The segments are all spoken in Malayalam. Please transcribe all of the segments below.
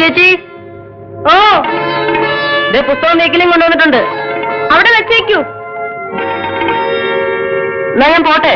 ചേച്ചി, ഓ പുസ്തകം നീക്കലും കൊണ്ടുവന്നിട്ടുണ്ട്. അവിടെ വെച്ചേക്കൂ. എന്നാ ഞാൻ പോട്ടെ.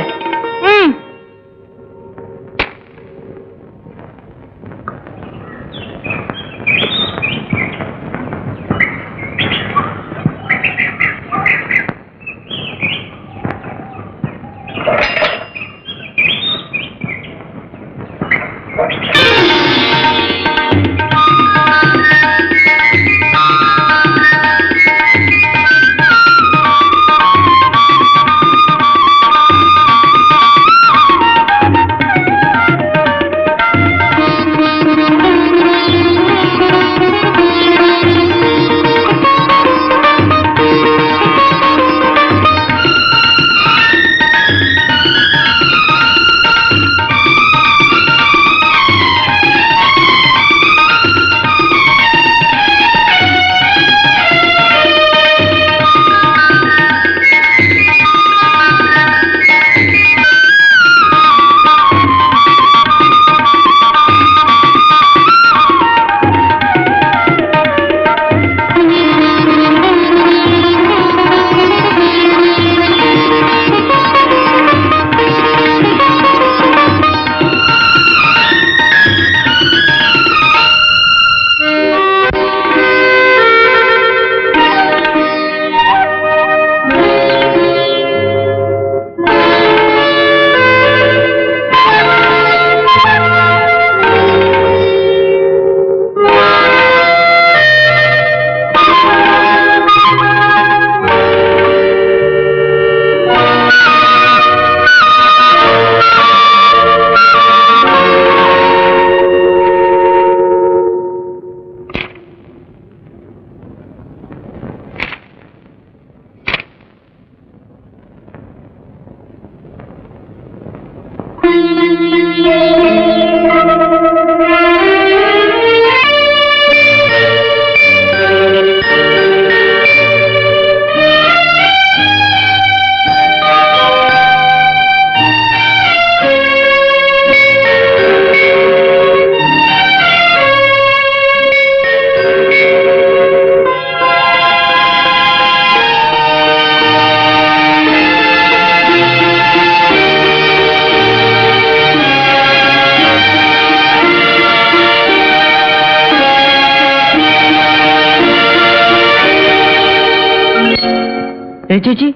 ചേച്ചി,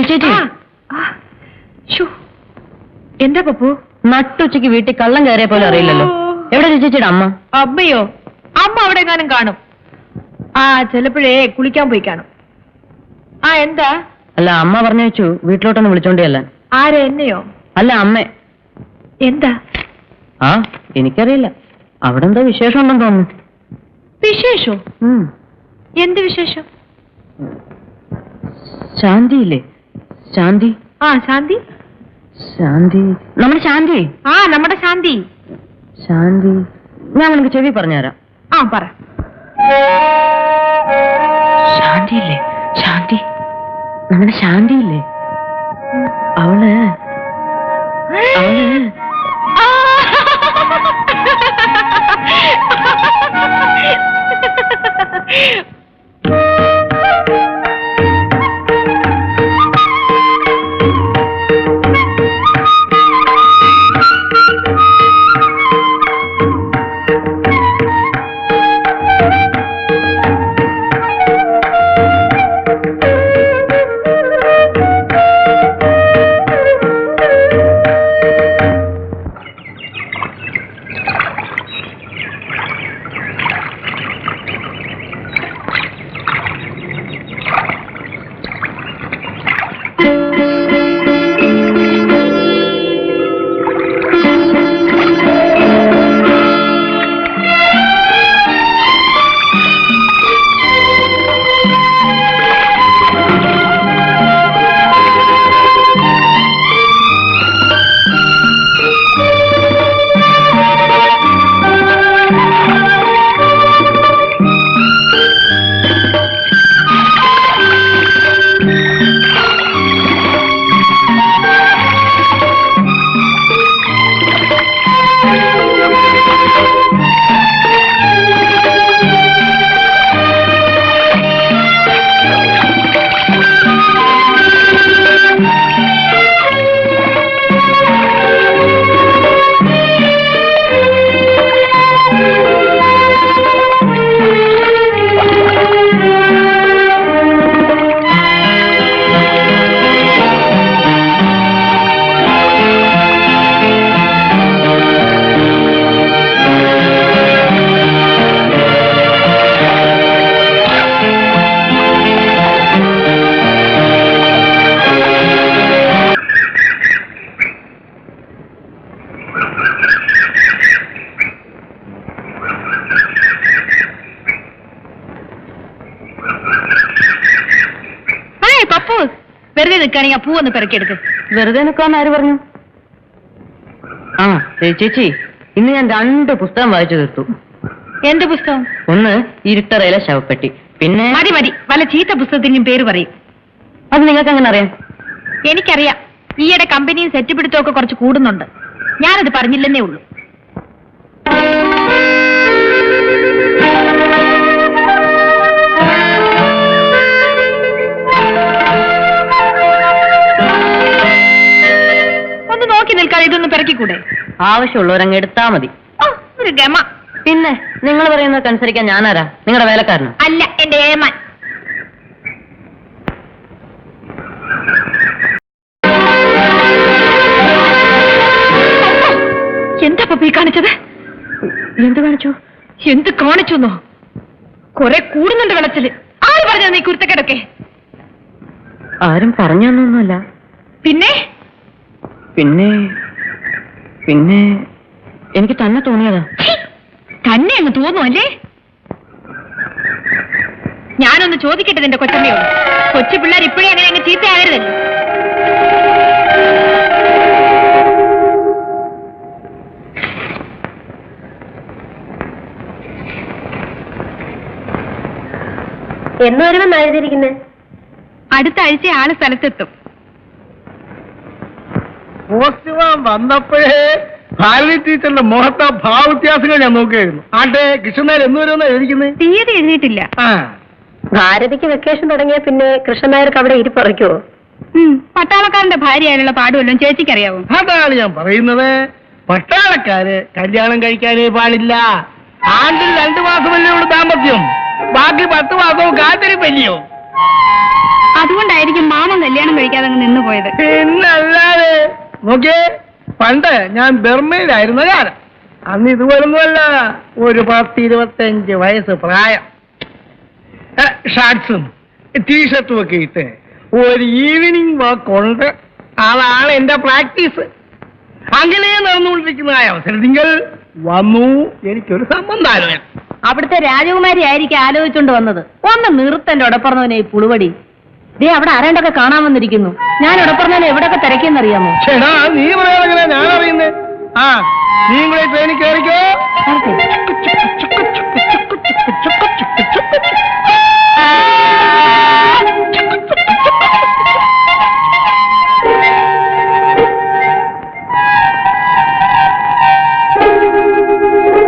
ചേച്ചി, എന്താ പപ്പു? നട്ടുച്ചയ്ക്ക് വീട്ടിൽ കള്ളം കയറിയ പോലെ അറിയില്ലല്ലോ. എവിടെ ചേച്ചിയുടെ അമ്മ? അമ്മയോ? അമ്മ അവിടെ എങ്ങാനും കാണും. ചിലപ്പോഴേ കുളിക്കാൻ പോയി കാണും. എന്താ? അല്ല, അമ്മ പറഞ്ഞു വെച്ചു വീട്ടിലോട്ടൊന്ന് വിളിച്ചോണ്ടല്ല. ആരെ, എന്നെയോ? അല്ല, അമ്മ. എന്താ? എനിക്കറിയില്ല. അവിടെ എന്താ വിശേഷം ഉണ്ടെന്ന് തോന്നുന്നു. വിശേഷോ? എന്ത് വിശേഷം? ശാന്തിയില്ലേ? ശാന്തി. ശാന്തി. ശാന്തി, നമ്മുടെ ശാന്തി. നമ്മുടെ ശാന്തി. ശാന്തി, ഞാൻ നിനക്ക് ചെവി പറഞ്ഞുതരാം. പറ. ശാന്തിയില്ലേ? ശാന്തി, നമ്മുടെ ശാന്തിയില്ലേ? അവള് വെറുതെ നിൽക്കുകയാണെങ്കിൽ ആ പൂവൊന്ന് പെറുക്കിയെടുക്ക്. വെറുതെ നിൽക്കാന്ന് ആര് പറഞ്ഞു? ആ ചേച്ചി, ഇന്ന് ഞാൻ 2 പുസ്തകം വായിച്ചു തീർത്തു. എന്ത് പുസ്തകം? ഒന്ന് ഇരുട്ടറയിലെ ശവപ്പെട്ടി, പിന്നെ മതി വല്ല ചീത്ത പുസ്തകത്തിന്റെയും പേര് പറയും. അത് നിങ്ങൾക്ക് എങ്ങനെ അറിയാം? എനിക്കറിയാം, ഈയിടെ കമ്പനിയും സെറ്റ് പിടുത്തമൊക്കെ കുറച്ച് കൂടുന്നുണ്ട്. ഞാനത് പറഞ്ഞില്ലെന്നേ ഉള്ളൂ. ഒന്ന് നോക്കി നിൽക്കാതെ ഇതൊന്ന് പിറക്കിക്കൂടെ? ആവശ്യമുള്ളവരങ്ങ് എടുത്താ മതി. ഒരു ഗമ. പിന്നെ നിങ്ങൾ പറയുന്നതൊക്കെ അനുസരിക്കാൻ ഞാനാരാ? നിങ്ങളുടെ വേലക്കാരനോ? അല്ല, എന്റെ ഏമാൻ. എന്താ പപ്പി കാണിച്ചത്? എന്ത് കാണിച്ചു? എന്ത് കാണിച്ചെന്നോ? കുറെ കൂടുന്നുണ്ട് വെള്ളത്തില്. ആര് പറഞ്ഞ നീ കുരുത്തക്കെടൊക്കെ? ആരും പറഞ്ഞൊന്നുമല്ല. പിന്നെ പിന്നെ പിന്നെ എനിക്ക് തന്നെ തോന്നിയതാ. തന്നെ അങ്ങ് തോന്നുമല്ലേ? ഞാനൊന്ന് ചോദിക്കട്ടെ നിന്റെ കൊച്ചമ്മയോട്. കൊച്ചു പിള്ളേർ ഇപ്പോഴേ അങ്ങനെ അങ്ങ് ചീത്തയാകരുതല്ലോ. എന്ന് വരുമെന്ന് എഴുതിയിരിക്കുന്നത്? അടുത്ത ആഴ്ച ആള് സ്ഥലത്തെത്തും. പോസ്റ്റ്മാൻ വന്നപ്പോഴേ ഭാരതി ടീച്ചറിന്റെ മുഖത്തെ ഭാവവ്യത്യാസങ്ങൾ ഞാൻ നോക്കുകയായിരുന്നു. ആട്ടെ, കൃഷ്ണനായർ എന്ന് വരുമെന്നാ എഴുതിക്കുന്നത്? തീയതി എഴുതിയിട്ടില്ല. ഭാരതിക്ക് വെക്കേഷൻ തുടങ്ങിയ പിന്നെ കൃഷ്ണനായർക്ക് അവിടെ ഇരിപ്പറയ്ക്കുവോ? പട്ടാളക്കാരന്റെ ഭാര്യയായുള്ള പാടുവല്ലോ ചേച്ചിക്കറിയാവോ? അതാണ് ഞാൻ പറയുന്നത്. പട്ടാളക്കാര് കല്യാണം കഴിക്കാനേ പാടില്ല. ആണ്ടിൽ 2 മാസമല്ലേ ഉള്ളൂ ദാമ്പത്യം. ബാക്കി 10 മാസവും കാത്തിരിപ്പല്ലയോ. അതുകൊണ്ടായിരിക്കും മാമൻ കല്യാണം കഴിക്കാതെ അങ്ങ് നിന്നുപോയത്. പിന്നല്ലാതെ നോക്കിയേ, പണ്ട് ഞാൻ ബർമയിലായിരുന്ന കാലം. അന്ന് ഇതുപോലൊന്നുമല്ല. ഒരു 10-25 വയസ്സ് പ്രായം. ഷർട്ട്സും ടീഷർട്ടും ഒക്കെ ഇട്ട് ഒരു ഈവനിങ് വാക്ക് ഉണ്ട്. അതാണ് എന്റെ പ്രാക്ടീസ്. അങ്ങനെ നടന്നുകൊണ്ടിരിക്കുന്നതായ അവസരത്തിൽ വന്നു എനിക്കൊരു സംബന്ധാലോചന. അവിടുത്തെ രാജകുമാരി ആയിരിക്കും ആലോചിച്ചോണ്ട് വന്നത്. ഒന്ന് നിർത്തന്റെ ഉടപ്പറന്നവനെ ഈ പുളുവടി. ദേ അവിടെ ആരാണ്ടൊക്കെ കാണാൻ വന്നിരിക്കുന്നു. ഞാൻ ഉടപ്പറന്നവനെ എവിടെയൊക്കെ തിരക്കിയെന്നറിയാമോ? ചേടാ, നീ പറയാനെങ്ങനെ ഞാൻ അറിയുന്നേ? ആ, നീ കൂടെ ട്രെയിനിൽ കയറിക്കോ.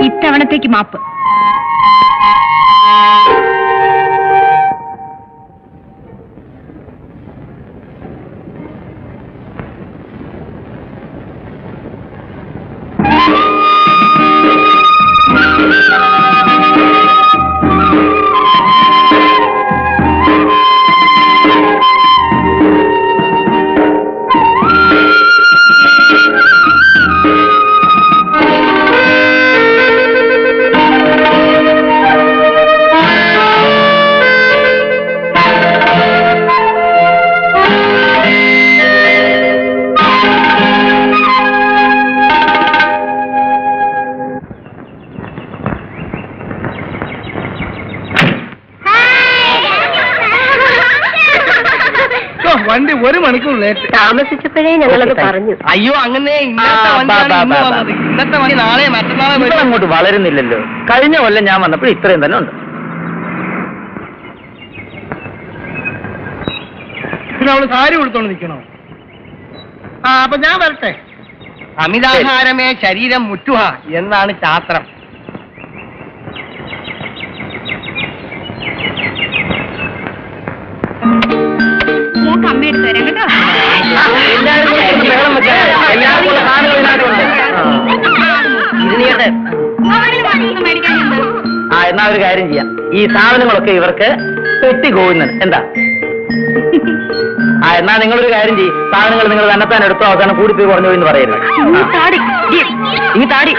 ഇത്തവണത്തേക്ക് മാപ്പ്. വണ്ടി 1 മണിക്കൂർ ലേറ്റ്. താമസിച്ചപ്പോഴേ ഞങ്ങളത് പറഞ്ഞു. അയ്യോ, അങ്ങനെ ഇന്നത്തെ വണ്ടി നാളെ മറ്റന്നാളെ അങ്ങോട്ട് വളരുന്നില്ലല്ലോ. കഴിഞ്ഞ കൊല്ലം ഞാൻ വന്നപ്പോൾ ഇത്രയും തന്നെ ഉണ്ട്. പിന്നെ അവള് സാരി കൊടുത്തോണ്ട് നിൽക്കണോ? അപ്പൊ ഞാൻ വരട്ടെ. അമിതാഹാരമേ ശരീരം മുറ്റുക എന്നാണ് ശാസ്ത്രം. മോക്ക് അമ്മ എടുത്തു തരാം കേട്ടോ. എന്നാ ഒരു കാര്യം ചെയ്യാം, ഈ സാധനങ്ങളൊക്കെ ഇവർക്ക് പെട്ടി കോവുന്നത് എന്താ? എന്നാ നിങ്ങളൊരു കാര്യം ചെയ്യും, സാധനങ്ങൾ നിങ്ങൾ തന്നെത്താൻ എടുത്തോ, അവസാനം കൂടിപ്പോയി കുറഞ്ഞു എന്ന് പറയരുത്. താടി ഈ താടി